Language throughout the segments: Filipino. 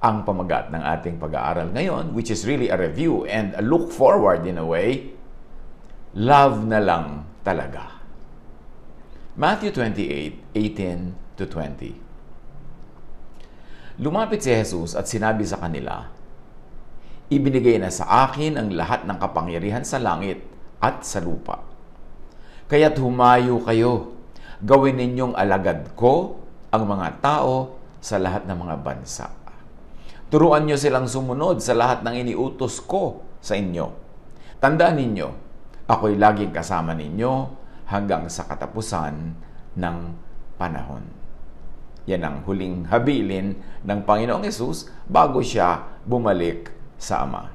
ang pamagat ng ating pag-aaral ngayon, which is really a review and a look forward in a way. Love na lang talaga. Matthew 28:18-20. Lumapit si Jesus at sinabi sa kanila, "Ibinigay na sa akin ang lahat ng kapangyarihan sa langit at sa lupa. Kaya't humayo kayo, gawin ninyong alagad ko ang mga tao sa lahat ng mga bansa. Turuan niyo silang sumunod sa lahat ng iniutos ko sa inyo. Tandaan ninyo, ako'y laging kasama ninyo hanggang sa katapusan ng panahon." Yan ang huling habilin ng Panginoong Hesus bago siya bumalik sa Ama.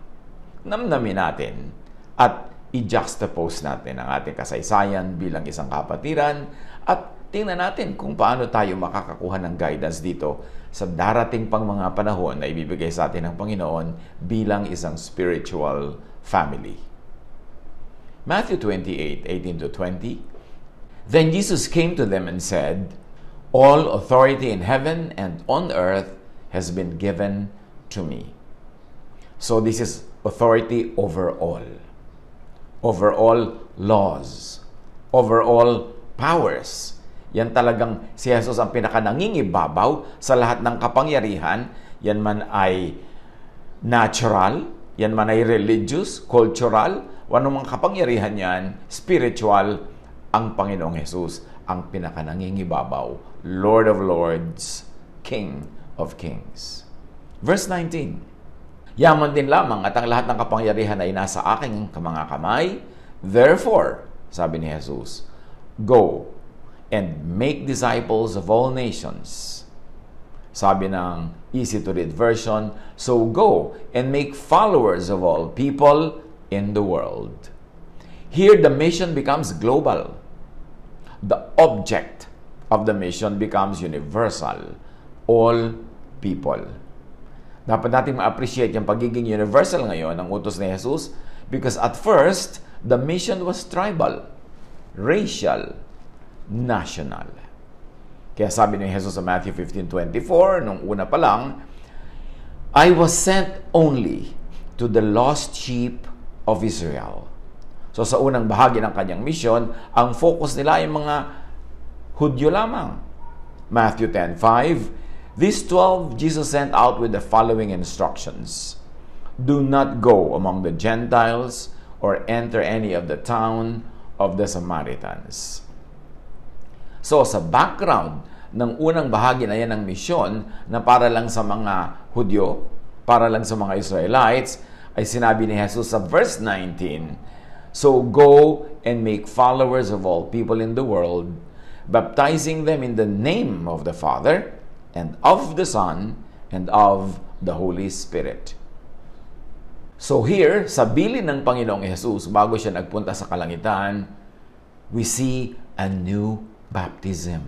Namnamin natin at i-juxtapose natin ang ating kasaysayan bilang isang kapatiran at tingnan natin kung paano tayo makakakuha ng guidance dito sa darating pang mga panahon na ibibigay sa atin ng Panginoon bilang isang spiritual family. Matthew 28:18-20. Then Jesus came to them and said, "All authority in heaven and on earth has been given to me." So this is authority over all laws, over all powers. Yan talagang si Jesus ang pinakanangingibabaw sa lahat ng kapangyarihan. Yan man ay natural, yan man ay religious, cultural, o anumang kapangyarihan yan, spiritual, ang Panginoong Jesus ang pinakanangingibabaw, Lord of Lords, King of Kings. Verse 19, "Yaman din lamang at ang lahat ng kapangyarihan ay nasa aking mga kamay. Therefore," sabi ni Jesus, "go and make disciples of all nations." Sabi ng easy-to-read version, "So go and make followers of all people in the world." Here, the mission becomes global. The object of the mission becomes universal. All people. Dapat natin ma-appreciate yung pagiging universal ngayon ng utos ni Jesus because at first, the mission was tribal, racial, national. Kaya sabi ni Jesus sa Matthew 15:24, nung una pa lang, "I was sent only to the lost sheep of Israel." So sa unang bahagi ng kanyang mission, ang focus nila ay mga Hudyo lamang. Matthew 10:5, "These 12 Jesus sent out with the following instructions. Do not go among the Gentiles or enter any of the town of the Samaritans." So sa background ng unang bahagi na yan ng misyon na para lang sa mga Hudyo, para lang sa mga Israelites, ay sinabi ni Jesus sa verse 19, "So go and make followers of all people in the world, baptizing them in the name of the Father and of the Son and of the Holy Spirit." So here, sa bilin ng Panginoong Jesus, bago siya nagpunta sa kalangitan, we see a new baptism.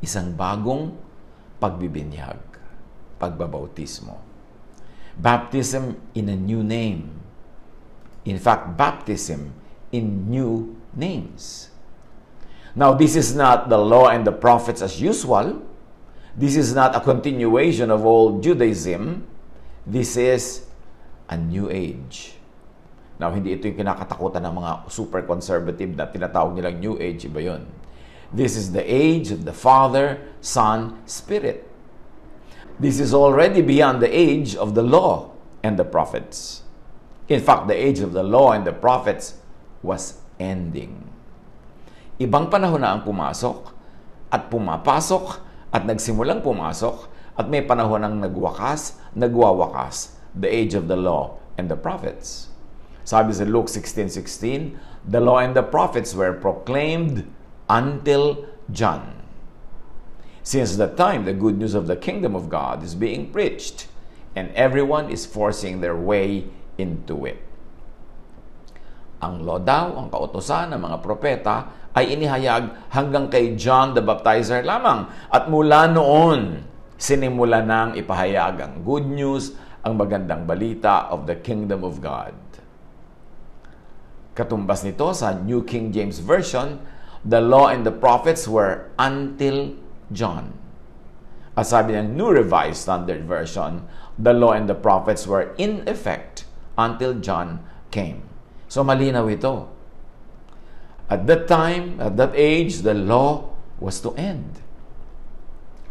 Isang bagong pagbibinyag, pagbabautismo. Baptism in a new name. In fact, baptism in new names. Now, this is not the law and the prophets as usual. This is not a continuation of old Judaism. This is a new age. Now, hindi ito yung kinakatakutan ng mga super conservative na tinatawag nilang new age. Iba yun. This is the age of the Father, Son, Spirit. This is already beyond the age of the law and the prophets. In fact, the age of the law and the prophets was ending. Ibang panahon na ang pumasok at pumapasok at nagsimulang pumasok at may panahon ng nagwawakas, the age of the law and the prophets. Sabi sa Luke 16:16, "The law and the prophets were proclaimed until John." Since that time, the good news of the kingdom of God is being preached and everyone is forcing their way into it. Ang law daw, ang kautusan ng mga propeta ay inihayag hanggang kay John the Baptizer lamang. At mula noon, sinimula nang ipahayag ang good news, ang magandang balita of the kingdom of God. Katumbas nito sa New King James Version, the law and the prophets were until John. At sabi ng New Revised Standard Version, the law and the prophets were in effect until John came. So malinaw ito. At that time, at that age, the law was to end.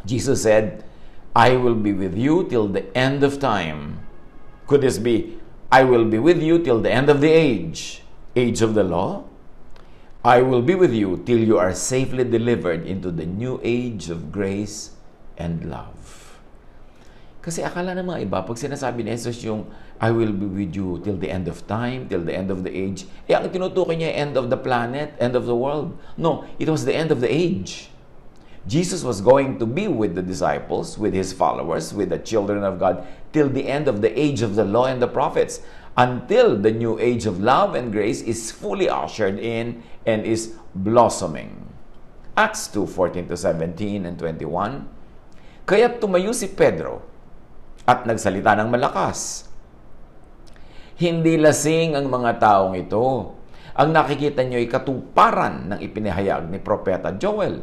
Jesus said, I will be with you till the end of time. Could this be, I will be with you till the end of the age? Age of the law? I will be with you till you are safely delivered into the new age of grace and love. Kasi akala ng mga iba, pag sinasabi ni Jesus yung, I will be with you till the end of time, till the end of the age, ang tinutukoy niya, end of the planet, end of the world. No, it was the end of the age. Jesus was going to be with the disciples, with his followers, with the children of God, till the end of the age of the law and the prophets, until the new age of love and grace is fully ushered in and is blossoming. Acts 2:14-17 and 21. Kaya't tumayo si Pedro at nagsalita ng malakas. Hindi lasing ang mga taong ito. Ang nakikita niyo ay katuparan ng ipinahayag ni Propeta Joel.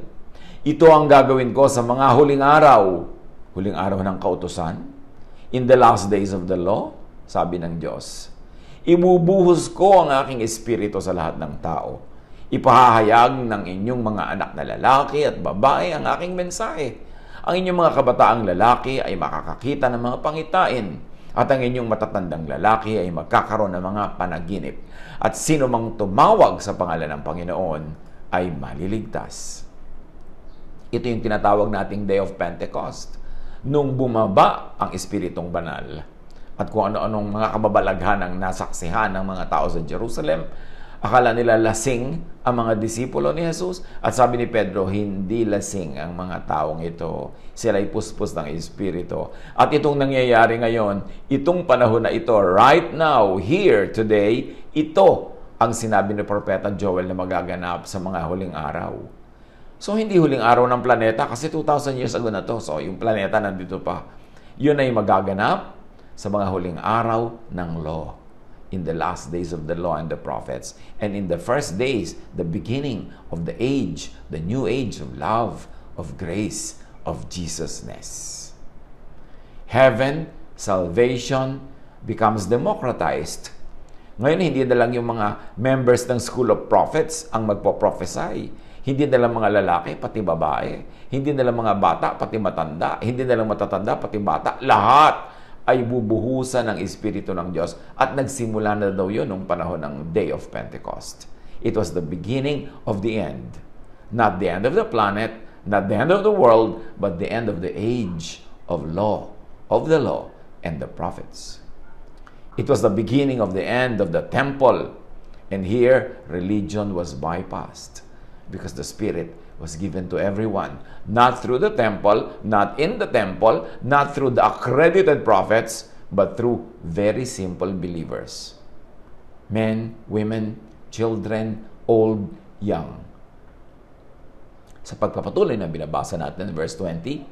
Ito ang gagawin ko sa mga huling araw. Huling araw ng kautusan? In the last days of the law? Sabi ng Diyos. Ibubuhos ko ang aking espiritu sa lahat ng tao. Ipahahayag ng inyong mga anak na lalaki at babae ang aking mensahe. Ang inyong mga kabataang lalaki ay makakakita ng mga pangitain, at ang inyong matatandang lalaki ay magkakaroon ng mga panaginip. At sino mang tumawag sa pangalan ng Panginoon ay maliligtas. Ito yung tinatawag nating Day of Pentecost. Nung bumaba ang Espiritong Banal at kung ano-anong mga kababalaghan ang nasaksihan ng mga tao sa Jerusalem, akala nila lasing ang mga disipulo ni Jesus. At sabi ni Pedro, hindi lasing ang mga taong ito. Sila ay puspos ng Espiritu. At itong nangyayari ngayon, itong panahon na ito, right now, here, today, ito ang sinabi ni Propeta Joel na magaganap sa mga huling araw. So, hindi huling araw ng planeta kasi 2,000 years ago na to. So, yung planeta nandito pa. Yun ay magaganap sa mga huling araw ng law. In the last days of the law and the prophets. And in the first days, the beginning of the age, the new age of love, of grace, of Jesusness. Heaven, salvation, becomes democratized. Ngayon, hindi na lang yung mga members ng School of Prophets ang magpo-prophesy. Hindi na lang mga lalaki, pati babae. Hindi na lang mga bata, pati matanda. Hindi na lang matatanda, pati bata. Lahat ay bubuhusan ng Espiritu ng Diyos. At nagsimula na daw yun nung panahon ng Day of Pentecost. It was the beginning of the end. Not the end of the planet, not the end of the world, but the end of the age of law, of the law and the prophets. It was the beginning of the end of the temple. And here, religion was bypassed. Because the Spirit was given to everyone. Not through the temple, not in the temple, not through the accredited prophets, but through very simple believers. Men, women, children, old, young. Sa pagpapatuloy na binabasa natin, verse 20,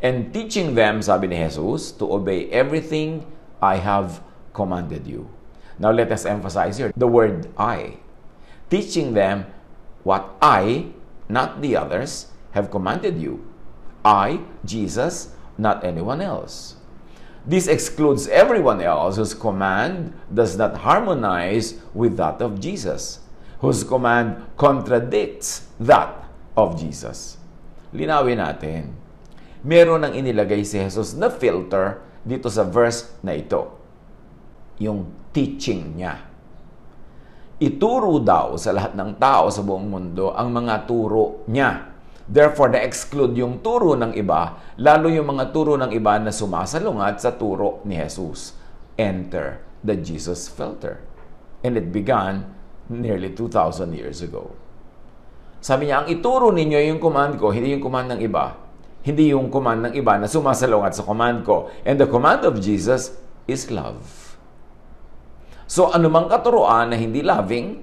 and teaching them, sabi ni Jesus, to obey everything I have commanded you. Now let us emphasize here the word I. Teaching them what I, not the others, have commanded you. I, Jesus, not anyone else. This excludes everyone else whose command does not harmonize with that of Jesus, whose command contradicts that of Jesus. Linawin natin. Meron nang inilagay si Jesus na filter dito sa verse na ito. Yung teaching niya. Ituro daw sa lahat ng tao sa buong mundo ang mga turo niya. Therefore, na-exclude yung turo ng iba, lalo yung mga turo ng iba na sumasalungat sa turo ni Jesus. Enter the Jesus filter. And it began nearly 2,000 years ago. Sabi niya, ang ituro ninyo yung command ko, hindi yung command ng iba. Hindi yung command ng iba na sumasalungat sa command ko. And the command of Jesus is love. So, anumang katuruan na hindi loving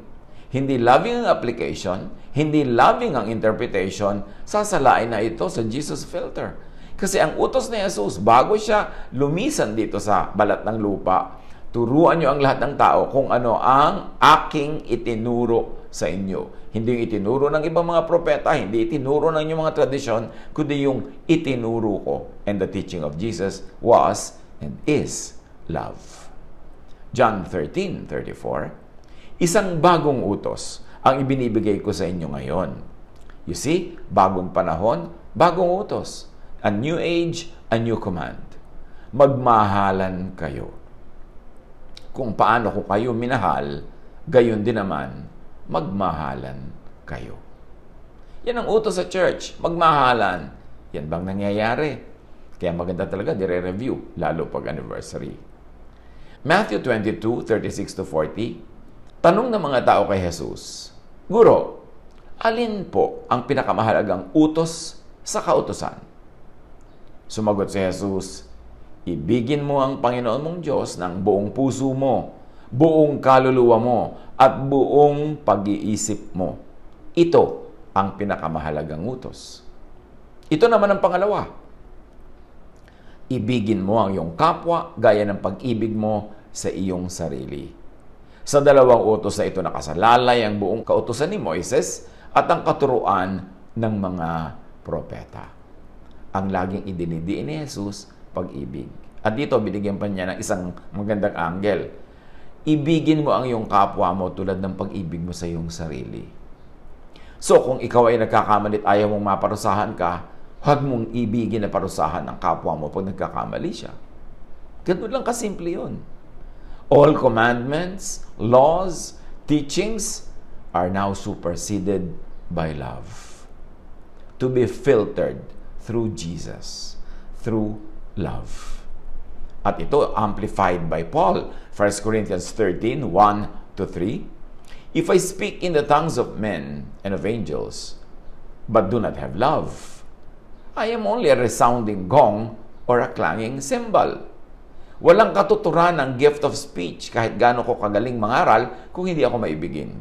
ang application, hindi loving ang interpretation, sasalain na ito sa Jesus filter. Kasi ang utos ni Jesus, bago siya lumisan dito sa balat ng lupa, Turuan nyo ang lahat ng tao kung ano ang aking itinuro sa inyo. Hindi yung itinuro ng ibang mga propeta, hindi itinuro ng inyong mga tradisyon, kundi yung itinuro ko. And the teaching of Jesus was and is love. John 13:34, isang bagong utos ang ibinibigay ko sa inyo ngayon. You see, bagong panahon, bagong utos. A new age, a new command. Magmahalan kayo. Kung paano ko kayo minahal, gayon din naman, magmahalan kayo. Yan ang utos sa church, magmahalan. Yan bang nangyayari? Kaya maganda talaga, dire-review, lalo pag anniversary. Matthew 22:36-40, tanong ng mga tao kay Jesus, Guro, alin po ang pinakamahalagang utos sa kautusan? Sumagot si Jesus, ibigin mo ang Panginoon mong Diyos ng buong puso mo, buong kaluluwa mo, at buong pag-iisip mo. Ito ang pinakamahalagang utos. Ito naman ang pangalawa. Ibigin mo ang iyong kapwa gaya ng pag-ibig mo sa iyong sarili. Sa dalawang utos na ito nakasalalay ang buong kautusan ni Moises at ang katuruan ng mga propeta. Ang laging idinidiin ni Jesus, pag-ibig. At dito, binigyan pa niya ng isang magandang angle. Ibigin mo ang iyong kapwa mo tulad ng pag-ibig mo sa iyong sarili. So, kung ikaw ay nagkakamali at ayaw mong maparusahan ka, huwag mong ibigin na parusahan ang kapwa mo pag nagkakamali siya. Ganun lang kasimple yun. All commandments, laws, teachings are now superseded by love. To be filtered through Jesus, through love. At ito amplified by Paul, 1 Corinthians 13:1-3. If I speak in the tongues of men and of angels, but do not have love, I am only a resounding gong or a clanging cymbal. Walang katuturan ng gift of speech kahit gaano ko kagaling mangaral kung hindi ako maibigin.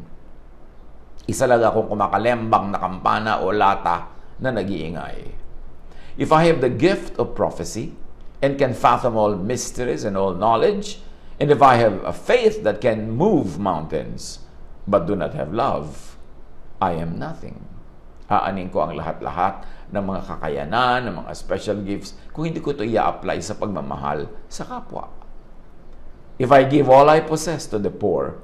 Isa lang akong kumakalembang na kampana o lata na nag-iingay. If I have the gift of prophecy and can fathom all mysteries and all knowledge, and if I have a faith that can move mountains, but do not have love, I am nothing. Aanin ko ang lahat-lahat ng mga kakayanan, ng mga special gifts, kung hindi ko ito i-apply sa pagmamahal sa kapwa. If I give all I possess to the poor,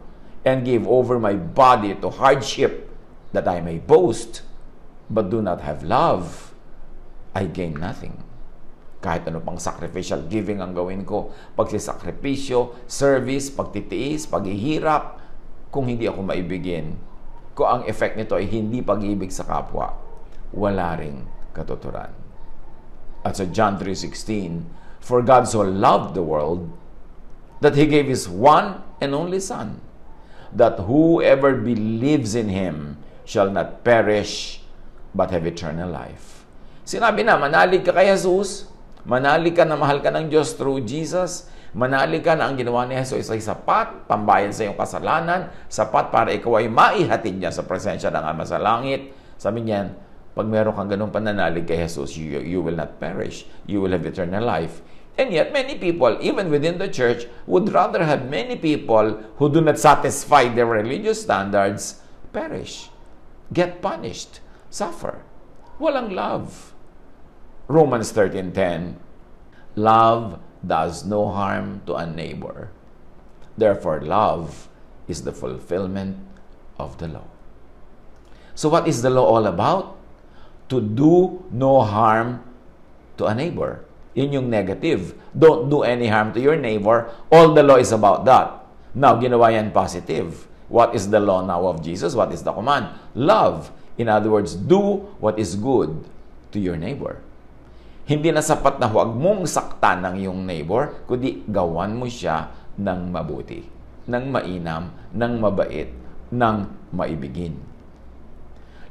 and give over my body to hardship, that I may boast, but do not have love, I gain nothing. Kahit ano pang sacrificial giving ang gawin ko, pagsisakripisyo, service, pagtitiis, paghihirap, kung hindi ako maibigin, kung ang effect nito ay hindi pag-ibig sa kapwa, wala ring katuturan. At sa John 3:16, for God so loved the world that He gave His one and only Son, that whoever believes in Him shall not perish but have eternal life. Sinabi na, manalig ka kay Jesus, manalig ka na mahal ka ng Diyos through Jesus, manalig ka na ang ginawa ni Jesus ay sapat, pambayad sa iyong kasalanan, sapat para ikaw ay maihatid niya sa presensya ng Ama sa langit. Sabi niyan, pag meron kang ganung pananalig kay Jesus, you will not perish. You will have eternal life. And yet, many people, even within the church, would rather have many people who do not satisfy their religious standards perish, get punished, suffer. Walang love. Romans 13:10, love does no harm to a neighbor. Therefore, love is the fulfillment of the law. So what is the law all about? To do no harm to a neighbor. Yun yung negative. Don't do any harm to your neighbor. All the law is about that. Now, ginawa yan positive. What is the law now of Jesus? What is the command? Love. In other words, do what is good to your neighbor. Hindi na sapat na huwag mong saktan ng iyong neighbor, kundi gawan mo siya ng mabuti, ng mainam, ng mabait, ng maibigin.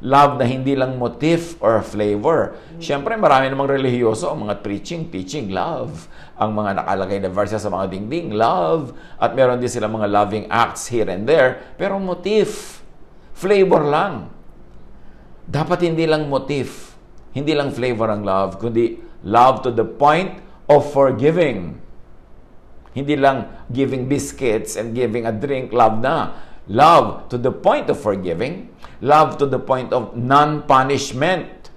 Love na hindi lang motif or flavor. Siyempre, marami namang relihiyoso ang mga preaching, teaching, love. Ang mga nakalagay na verses sa mga dingding, love. At meron din sila mga loving acts here and there. Pero motif, flavor lang. Dapat hindi lang motif, hindi lang flavor ang love, kundi love to the point of forgiving. Hindi lang giving biscuits and giving a drink, love na. Love to the point of forgiving. Love to the point of non-punishment.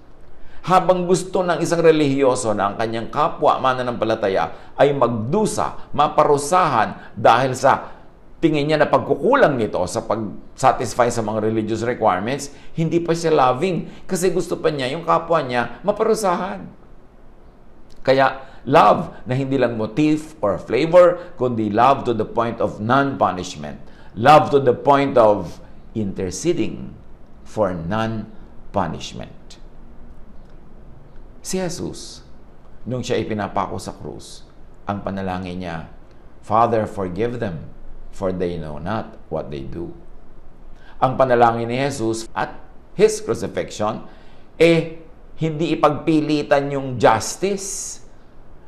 Habang gusto ng isang relihiyoso na ang kanyang kapwa mananampalataya ay magdusa, maparusahan dahil sa tingin niya na pagkukulang nito sa pag-satisfy sa mga religious requirements, hindi pa siya loving kasi gusto pa niya yung kapwa niya maparusahan. Kaya love na hindi lang motif or flavor, kundi love to the point of non-punishment. Love to the point of interceding for non-punishment. Si Jesus, nung siya ipinapako sa krus, ang panalangin niya, Father, forgive them, for they know not what they do. Ang panalangin ni Jesus at His crucifixion, hindi ipagpilitan yung justice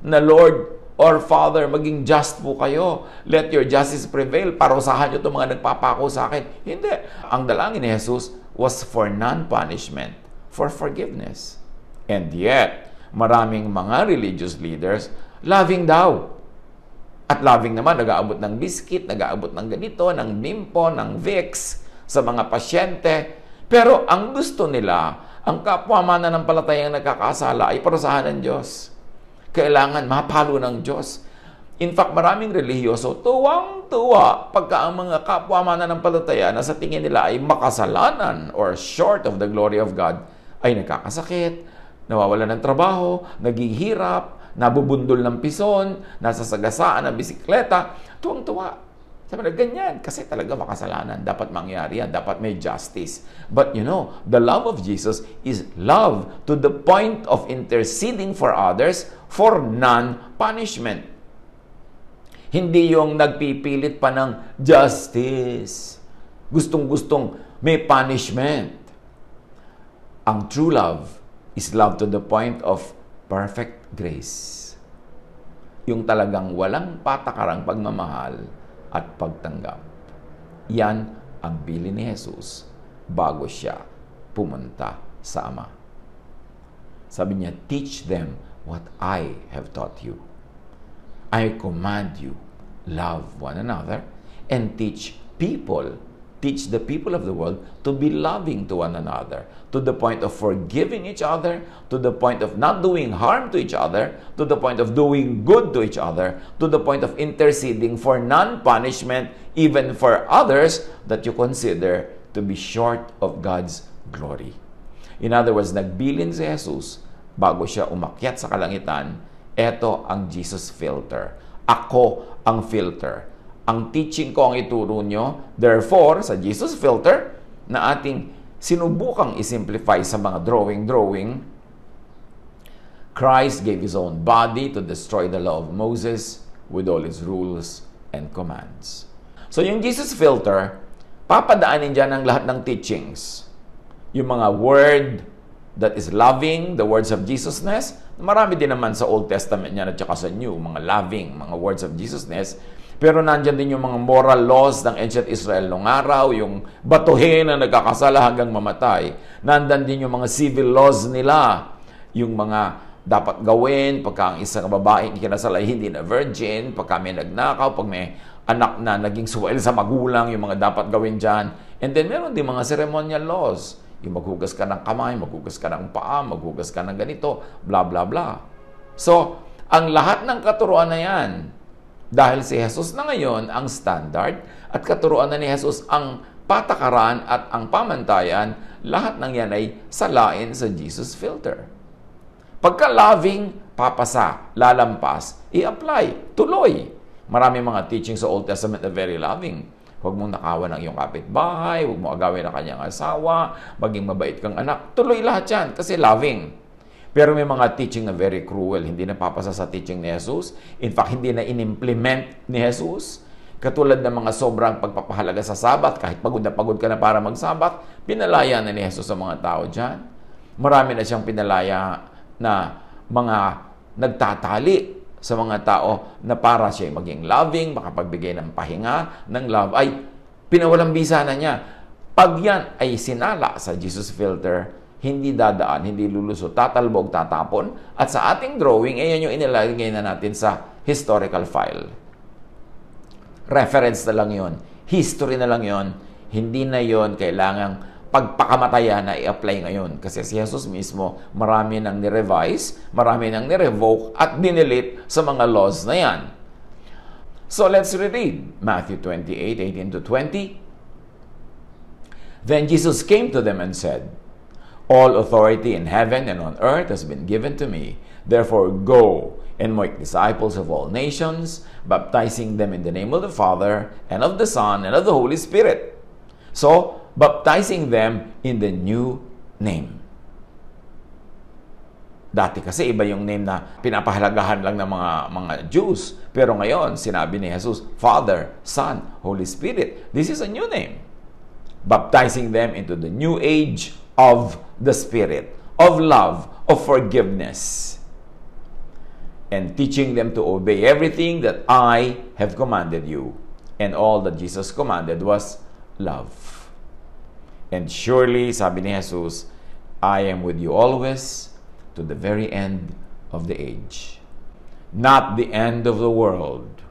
na Lord or Father, maging just po kayo. Let your justice prevail. Parusahan nyo itong mga nagpapako sa akin. Hindi. Ang dalangin ni Jesus was for non-punishment, for forgiveness. And yet, maraming mga religious leaders, loving daw. At loving naman, nag-aabot ng biscuit, nag-aabot ng ganito, ng Bimpo, ng Vicks sa mga pasyente. Pero ang gusto nila, ang kapwa mananampalatayang nagkakasala ay parusahan ng Diyos. Kailangan mapalo ng Diyos. In fact, maraming relihiyoso, tuwang-tuwa pagka ang mga kapwa mananampalataya na sa tingin nila ay makasalanan or short of the glory of God, ay nagkakasakit, nawawalan ng trabaho, naghihirap, nabubundol ng pison, nasa sagasaan ng bisikleta, tuwang-tuwa. Sabi na, ganyan, kasi talaga makasalanan. Dapat mangyari yan, dapat may justice. But you know, the love of Jesus is love to the point of interceding for others for non-punishment. Hindi yung nagpipilit pa ng justice. Gustong-gustong may punishment. Ang true love is love to the point of perfect grace. Yung talagang walang patakarang pagmamahal at pagtanggap. Yan ang bilin ni Jesus bago siya pumunta sa Ama. Sabi niya, teach them what I have taught you. I command you, love one another and teach the people of the world to be loving to one another, to the point of forgiving each other, to the point of not doing harm to each other, to the point of doing good to each other, to the point of interceding for non-punishment, even for others that you consider to be short of God's glory. In other words, nagbilin si Jesus bago siya umakyat sa kalangitan. Ito ang Jesus filter. Ako ang filter. Ang teaching ko ang ituro nyo. Therefore, sa Jesus filter, na ating sinubukang isimplify sa mga drawing, Christ gave His own body to destroy the law of Moses with all its rules and commands. So yung Jesus filter, papadaanin dyan ang lahat ng teachings. Yung mga word that is loving, the words of Jesusness, marami din naman sa Old Testament niyan at saka sa New, mga loving, mga words of Jesusness. Pero nandyan din yung mga moral laws ng ancient Israel nung araw, yung batuhin na nagkakasala hanggang mamatay. Nandyan din yung mga civil laws nila, yung mga dapat gawin pagka ang isang babae ikinasal ay hindi na virgin, pagka may nagnakaw, pag may anak na naging suwail sa magulang, yung mga dapat gawin dyan. And then meron din mga ceremonial laws. Yung maghugas ka ng kamay, maghugas ka ng paa, maghugas ka ng ganito, bla bla bla. So, ang lahat ng katuruan na yan, dahil si Jesus na ngayon ang standard at katuruan na ni Jesus ang patakaran at ang pamantayan, lahat ng yan ay salain sa Jesus filter. Pagka loving, papasa, lalampas, i-apply, tuloy. Marami mga teaching sa Old Testament na very loving. Huwag mong nakawan ng iyong kapitbahay, huwag mo agawin ang kanyang asawa, maging mabait kang anak. Tuloy lahat yan kasi loving. Pero may mga teaching na very cruel, hindi na papasa sa teaching ni Jesus. In fact, hindi na in-implement ni Jesus. Katulad ng mga sobrang pagpapahalaga sa Sabat, kahit pagod ka na para mag-Sabat, pinalaya na ni Jesus sa mga tao dyan. Marami na siyang pinalaya na mga nagtatali sa mga tao na para siya maging loving, makapagbigay ng pahinga, ng love, ay pinawalang bisa na niya. Pag yan ay sinala sa Jesus filter, hindi dadaan, hindi lulusot, tatalbog, tatapon, at sa ating drawing, yan yung inilagay na natin sa historical file. reference na lang yon, history na lang yon, hindi na yon kailangang pagpakamatayan na i-apply ngayon. Kasi si Jesus mismo, marami nang ni-revise, marami nang ni-revoke at dinilit sa mga laws na yan. So let's reread Matthew 28:18-20. Then Jesus came to them and said, "All authority in heaven and on earth has been given to me. Therefore go and make disciples of all nations, baptizing them in the name of the Father, and of the Son, and of the Holy Spirit." So, baptizing them in the new name. Dati kasi iba yung name na pinapahalagahan lang ng mga Jews. Pero ngayon, sinabi ni Jesus, Father, Son, Holy Spirit. This is a new name. Baptizing them into the new age of the Spirit, of love, of forgiveness, and teaching them to obey everything that I have commanded you. And all that Jesus commanded was love. And surely, sabi ni Jesus, I am with you always to the very end of the age. Not the end of the world,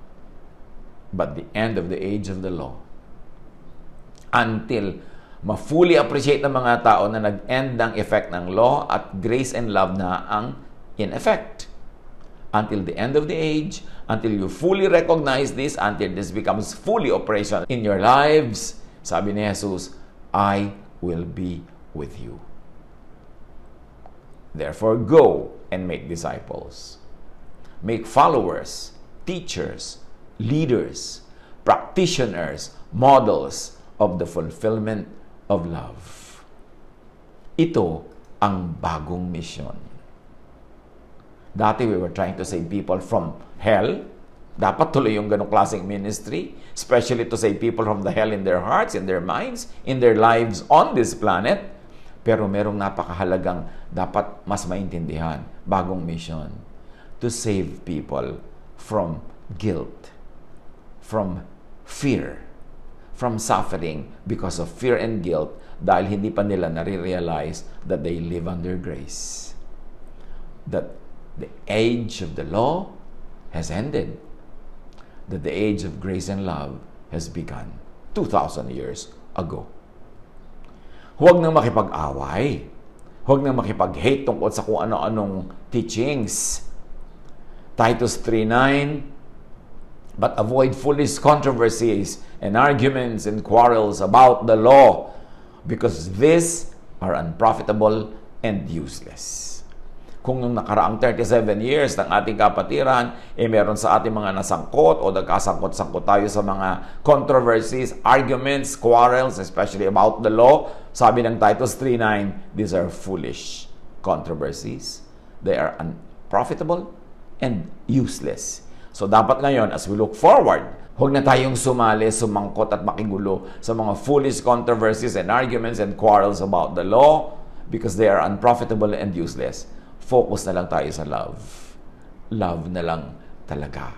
but the end of the age of the law. Until ma-fully appreciate ng mga tao na nag-end ng effect ng law at grace and love na ang in effect. Until the end of the age, until you fully recognize this, until this becomes fully operational in your lives, sabi ni Jesus, I will be with you. Therefore, go and make disciples. Make followers, teachers, leaders, practitioners, models of the fulfillment of love. Ito ang bagong mission. Dati we were trying to save people from hell. Dapat tuloy yung ganong klaseng ministry, especially to save people from the hell in their hearts, in their minds, in their lives on this planet. Pero merong napakahalagang dapat mas maintindihan, bagong mission. To save people from guilt, from fear, from suffering because of fear and guilt dahil hindi pa nila nare-realize that they live under grace. That the age of the law has ended. That the age of grace and love has begun 2,000 years ago. Huwag nang makipag-away. Huwag nang makipag-hate tungkol sa kung ano-anong teachings. Titus 3:9, but avoid foolish controversies and arguments and quarrels about the law, because these are unprofitable and useless. Kung nung nakaraang 37 years ng ating kapatiran, meron sa ating mga nasangkot o nagkasangkot-sangkot tayo sa mga controversies, arguments, quarrels, especially about the law, sabi ng Titus 3:9, these are foolish controversies. They are unprofitable and useless. So dapat ngayon, as we look forward, huwag na tayong sumali, sumangkot at makigulo sa mga foolish controversies and arguments and quarrels about the law because they are unprofitable and useless. Focus na lang tayo sa love. Love na lang talaga.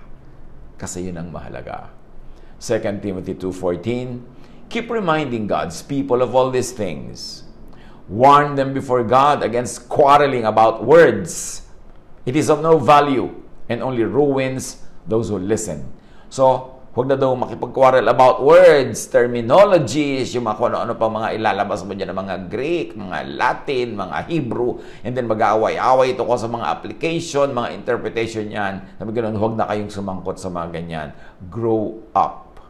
Kasi yun ang mahalaga. 2 Timothy 2:14, keep reminding God's people of all these things. Warn them before God against quarreling about words. It is of no value and only ruins those who listen. So, huwag na daw makipag-quarrel about words, terminologies, yung mga ano-ano pa mga ilalabas mo dyan ng mga Greek, mga Latin, mga Hebrew, and then mag-aaway-aaway ito ko sa mga application, mga interpretation yan. Sabi ganun, huwag na kayong sumangkot sa mga ganyan. Grow up.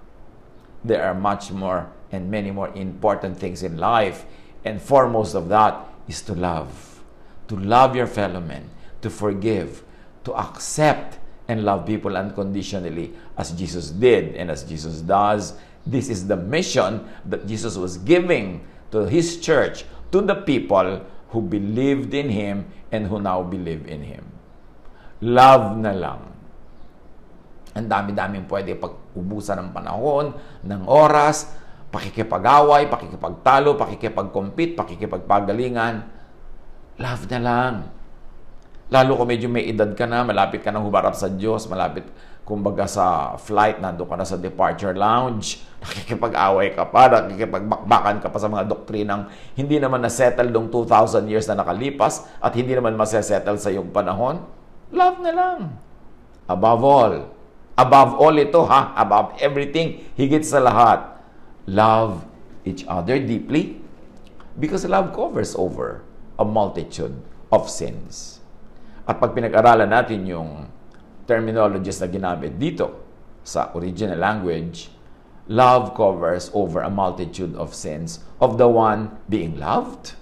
There are much more and many more important things in life. And foremost of that is to love. To love your fellow men. To forgive. To accept and love people unconditionally as Jesus did and as Jesus does. This is the mission that Jesus was giving to His church, to the people who believed in Him and who now believe in Him. Love na lang. Ang dami-daming pwede pag-ubusan ng panahon, ng oras, pakikipag-away, pakikipagtalo, pakikipag-compete, pakikipagpagalingan. Love na lang. Lalo kung medyo may edad ka na, malapit ka na humarap sa Diyos, malapit kumbaga sa flight, nandun ka na sa departure lounge, nakikipag-away ka pa, nakikipagbakbakan ka pa sa mga doktrinang hindi naman na-settle dong 2,000 years na nakalipas at hindi naman masesettle sa iyong panahon. Love na lang. Above all, Above all ito, above everything, higit sa lahat, love each other deeply because love covers over a multitude of sins. At pag pinag-aralan natin yung terminologies na ginamit dito sa original language, love covers over a multitude of sins of the one being loved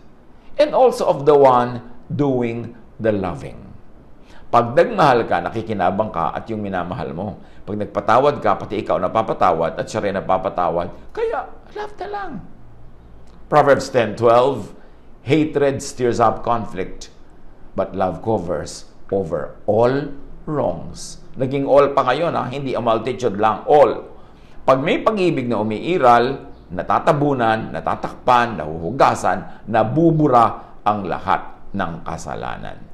and also of the one doing the loving. Pag nagmahal ka, nakikinabang ka at yung minamahal mo. Pag nagpatawad ka, pati ikaw napapatawad at siya rin napapatawad, kaya love na lang. Proverbs 10:12, hatred stirs up conflict, but love covers over all wrongs. Naging all pa ngayon, hindi a multitude lang, all. Pag may pag-ibig na umiiral, natatabunan, natatakpan, nahuhugasan, nabubura ang lahat ng kasalanan.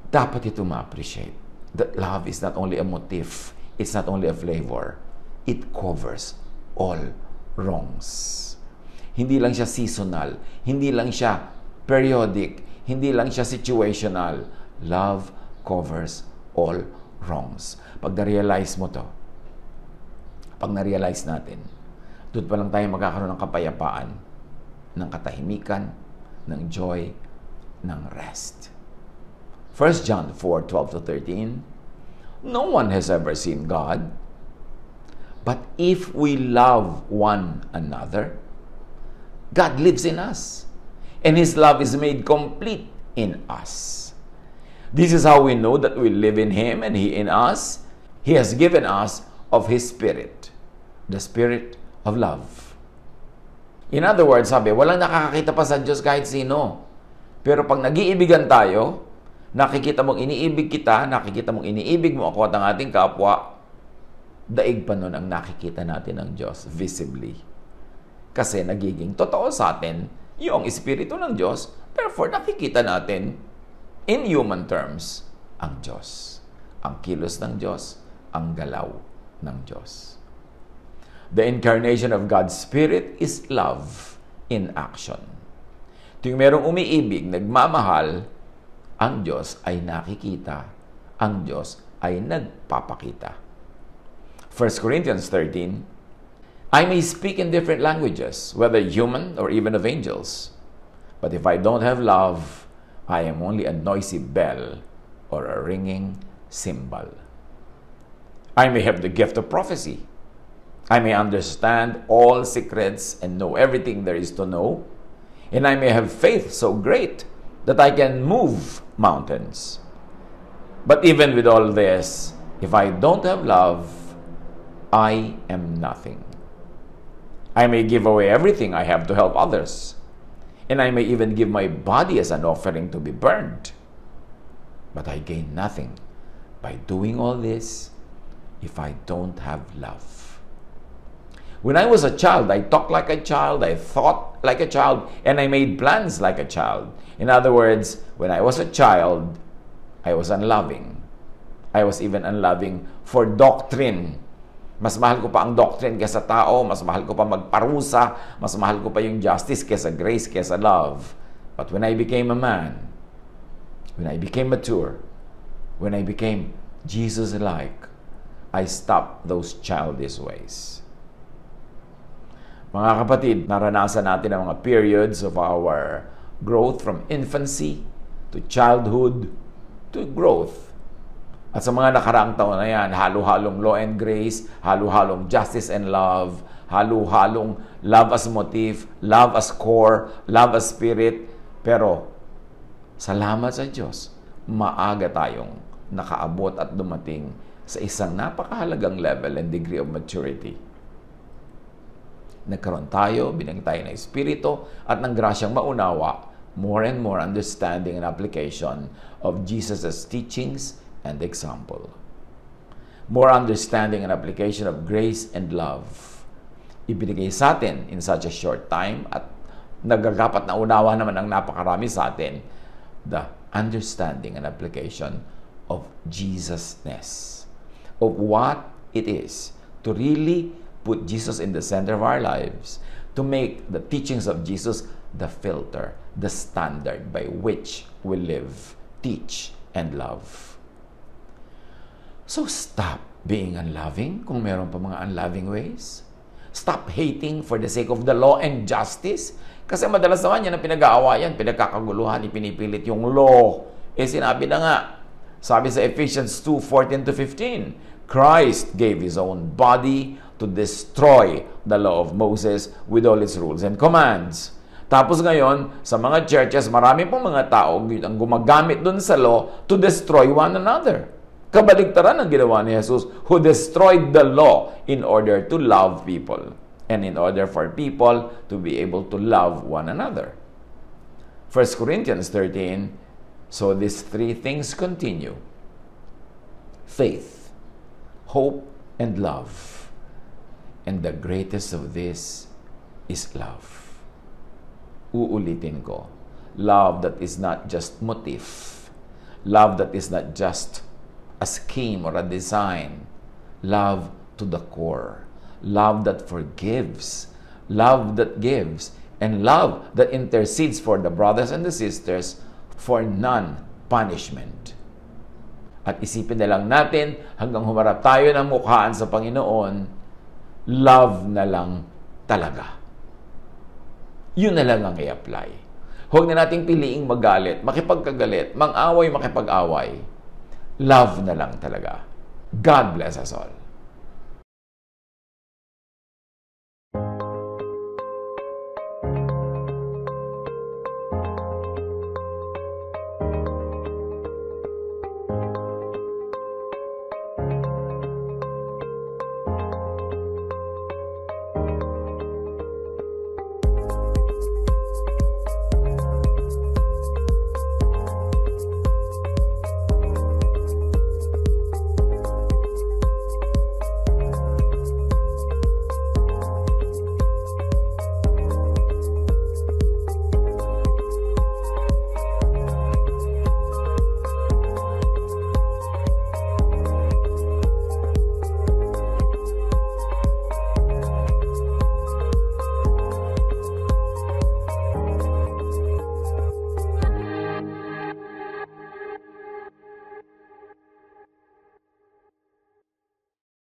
Dapat ito ma-appreciate. That love is not only a motif, it's not only a flavor, it covers all wrongs. Hindi lang siya seasonal, hindi lang siya periodic, hindi lang siya situational. Love covers all wrongs. Pag na-realize mo to, pag na-realize natin, doon pa lang tayo magkakaroon ng kapayapaan, ng katahimikan, ng joy, ng rest. 1 John 4:12-13, no one has ever seen God, but if we love one another, God lives in us, and His love is made complete in us. This is how we know that we live in Him and He in us. He has given us of His Spirit, the Spirit of love. In other words, sabi, walang nakakakita pa sa Diyos kahit sino. Pero pag nag-iibigan tayo, nakikita mong iniibig kita, nakikita mong iniibig mo ako at ang ating kapwa, daig pa nun ang nakikita natin ng Diyos visibly. Kasi nagiging totoo sa atin yung Espiritu ng Diyos, therefore nakikita natin in human terms ang Diyos. Ang kilos ng Diyos, ang galaw ng Diyos. The incarnation of God's Spirit is love in action. Tuwing merong umiibig, nagmamahal, ang Diyos ay nakikita, ang Diyos ay nagpapakita. 1 Corinthians 13, I may speak in different languages, whether human or even of angels. But if I don't have love, I am only a noisy bell or a ringing cymbal. I may have the gift of prophecy. I may understand all secrets and know everything there is to know. And I may have faith so great that I can move mountains. But even with all this, if I don't have love, I am nothing. I may give away everything I have to help others, and I may even give my body as an offering to be burned. But I gain nothing by doing all this if I don't have love. When I was a child, I talked like a child, I thought like a child, and I made plans like a child. In other words, when I was a child, I was unloving. I was even unloving for doctrine. Mas mahal ko pa ang doctrine kesa tao, mas mahal ko pa magparusa, mas mahal ko pa yung justice kesa grace, kesa love. But when I became a man, when I became mature, when I became Jesus-like, I stopped those childish ways. Mga kapatid, naranasan natin ang mga periods of our growth from infancy to childhood to growth. At sa mga nakaraang taon na yan, halo-halong law and grace, halo-halong justice and love, halo-halong love as motif, love as core, love as spirit. Pero, salamat sa Diyos, maaga tayong nakaabot at dumating sa isang napakahalagang level and degree of maturity. Nagkaroon tayo, binigyan tayo ng Espiritu at ng grasyang maunawa, more and more understanding and application of Jesus' teachings and example. More understanding and application of grace and love. Ibinigay sa atin in such a short time at nagagapat na unawa naman ang napakarami sa atin, the understanding and application of Jesus-ness. Of what it is to really put Jesus in the center of our lives, to make the teachings of Jesus the filter, the standard by which we live, teach, and love. So stop being unloving kung meron pa mga unloving ways. Stop hating for the sake of the law and justice. Kasi madalas naman yan ang pinag-aawayan, pinagkakaguluhan, ipinipilit yung law. Sinabi na nga, sabi sa Ephesians 2:14-15, Christ gave His own body to destroy the law of Moses with all its rules and commands. Tapos ngayon, sa mga churches, marami pong mga tao ang gumagamit dun sa law to destroy one another. Kabaligtaran ang ginawa ni Jesus, who destroyed the law in order to love people and in order for people to be able to love one another. 1 Corinthians 13, so these three things continue: faith, hope, and love. And the greatest of this is love. Uulitin ko, love that is not just motif, love that is not just a scheme or a design, love to the core, love that forgives, love that gives, and love that intercedes for the brothers and the sisters for non-punishment. At isipin na lang natin, hanggang humarap tayo ng mukhaan sa Panginoon, love na lang talaga. Yun na lang ang i-apply. Huwag na nating piliing magalit, makipagkagalit, mang-away, makipag-away. Love na lang talaga. God bless us all.